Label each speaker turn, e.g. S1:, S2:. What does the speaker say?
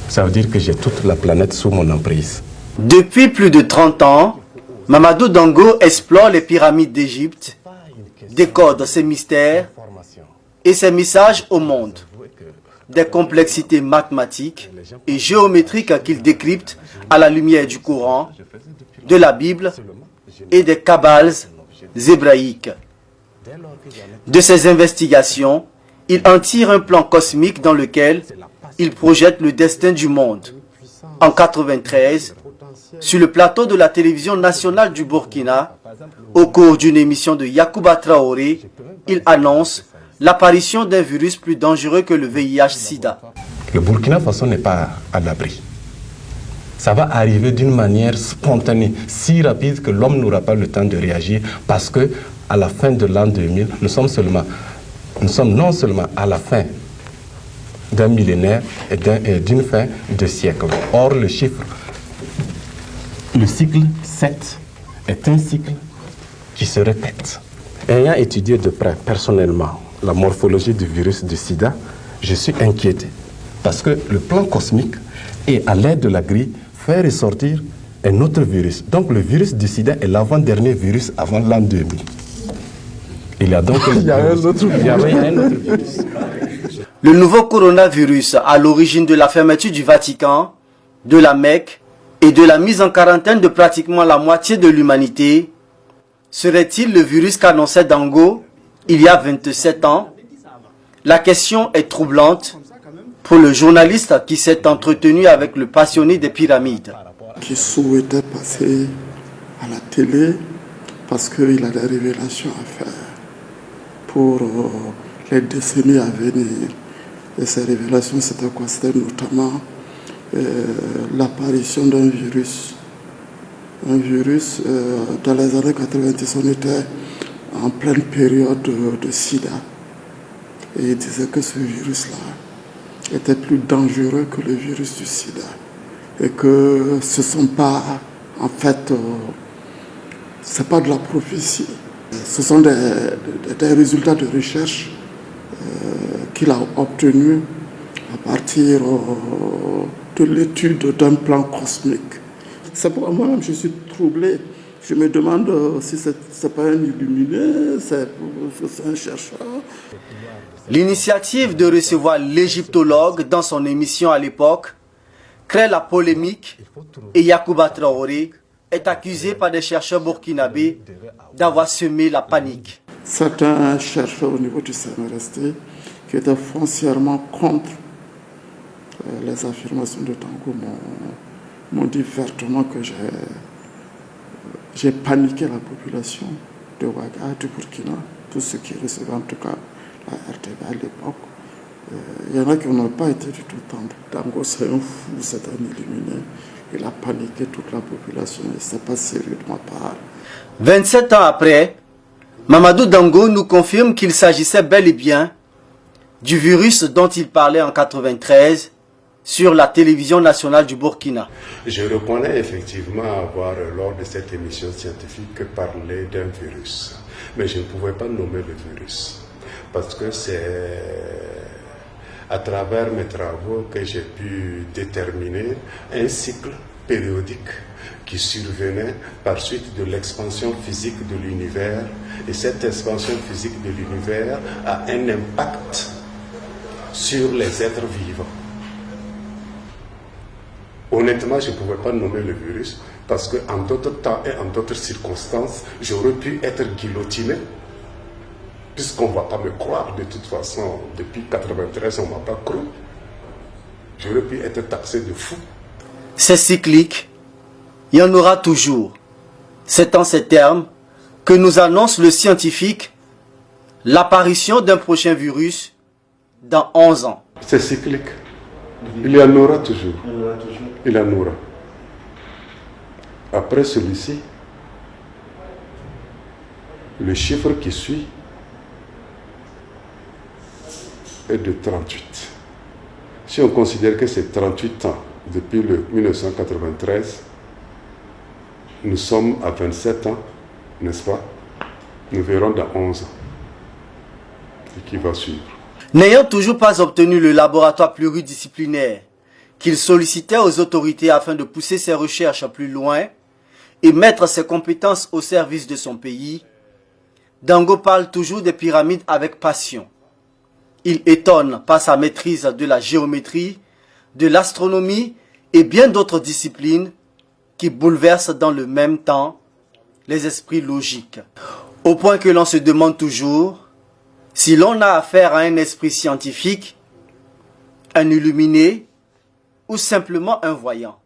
S1: Ça veut dire que j'ai toute la planète sous mon emprise.
S2: Depuis plus de 30 ans, Mamadou Dango explore les pyramides d'Égypte, décode ses mystères et ses messages au monde. Des complexités mathématiques et géométriques qu'il décrypte à la lumière du Coran, de la Bible et des kabbales hébraïques. De ces investigations, il en tire un plan cosmique dans lequel il projette le destin du monde. En 1993, sur le plateau de la télévision nationale du Burkina, au cours d'une émission de Yacouba Traoré, il annonce l'apparition d'un virus plus dangereux que le VIH-Sida.
S1: Le Burkina Faso n'est pas à l'abri. Ça va arriver d'une manière spontanée, si rapide que l'homme n'aura pas le temps de réagir, parce que à la fin de l'an 2000, nous sommes non seulement à la fin d'un millénaire et d'une fin de siècle. Or, le cycle 7 est un cycle qui se répète. Ayant étudié de près, personnellement, la morphologie du virus du sida, je suis inquiété. Parce que le plan cosmique est, à l'aide de la grille, fait ressortir un autre virus. Donc le virus du sida est l'avant-dernier virus avant l'an 2000. Il y a donc un autre virus.
S2: Le nouveau coronavirus, à l'origine de la fermeture du Vatican, de la Mecque et de la mise en quarantaine de pratiquement la moitié de l'humanité, serait-il le virus qu'annonçait Dango il y a 27 ans? La question est troublante pour le journaliste qui s'est entretenu avec le passionné des pyramides.
S3: Qui souhaitait passer à la télé parce qu'il a des révélations à faire pour les décennies à venir. Et ces révélations, c'était quoi? C'était notamment l'apparition d'un virus. Un virus, dans les années 90, on était en pleine période de sida. Et il disait que ce virus-là était plus dangereux que le virus du sida. Et que ce ne sont pas, en fait, c'est pas de la prophétie. Ce sont des résultats de recherche qu'il a obtenus à partir de l'étude d'un plan cosmique. C'est pour moi-même, je suis troublé. Je me demande si ce n'est pas un illuminé, c'est un chercheur.
S2: L'initiative de recevoir l'égyptologue dans son émission à l'époque crée la polémique et Yacouba Traoré est accusé par des chercheurs burkinabés d'avoir semé la panique.
S3: Certains chercheurs au niveau du CNRST qui étaient foncièrement contre les affirmations de Dango m'ont dit vertement que j'ai paniqué la population de Ouaga, du Burkina, tous ceux qui recevaient en tout cas la RTV à l'époque. Il y en a qui n'ont pas été du tout tendres. Dango, c'est un fou, c'est un illuminé. Il a paniqué toute la population et c'est pas sérieux de ma part.
S2: 27 ans après, Mamadou Dango nous confirme qu'il s'agissait bel et bien du virus dont il parlait en 1993 sur la télévision nationale du Burkina.
S4: Je reconnais effectivement avoir, lors de cette émission scientifique, parlé d'un virus. Mais je ne pouvais pas nommer le virus. Parce que c'est à travers mes travaux que j'ai pu déterminer un cycle périodique qui survenait par suite de l'expansion physique de l'univers. Et cette expansion physique de l'univers a un impact sur les êtres vivants. Honnêtement, je ne pouvais pas nommer le virus parce qu'en d'autres temps et en d'autres circonstances, j'aurais pu être guillotiné. Puisqu'on ne va pas me croire, de toute façon, depuis 1993, on ne m'a pas cru. J'aurais pu être taxé de fou.
S2: C'est cyclique, il y en aura toujours. C'est en ces termes que nous annonce le scientifique l'apparition d'un prochain virus dans 11 ans.
S4: C'est cyclique. Il y en aura toujours. Il y en aura. Après celui-ci, le chiffre qui suit est de 38. Si on considère que c'est 38 ans depuis le 1993, nous sommes à 27 ans, n'est-ce pas? Nous verrons dans 11 ans ce qui va suivre.
S2: N'ayant toujours pas obtenu le laboratoire pluridisciplinaire qu'il sollicitait aux autorités afin de pousser ses recherches plus loin et mettre ses compétences au service de son pays, Dango parle toujours des pyramides avec passion. Il étonne par sa maîtrise de la géométrie, de l'astronomie et bien d'autres disciplines qui bouleversent dans le même temps les esprits logiques. Au point que l'on se demande toujours si l'on a affaire à un esprit scientifique, un illuminé ou simplement un voyant.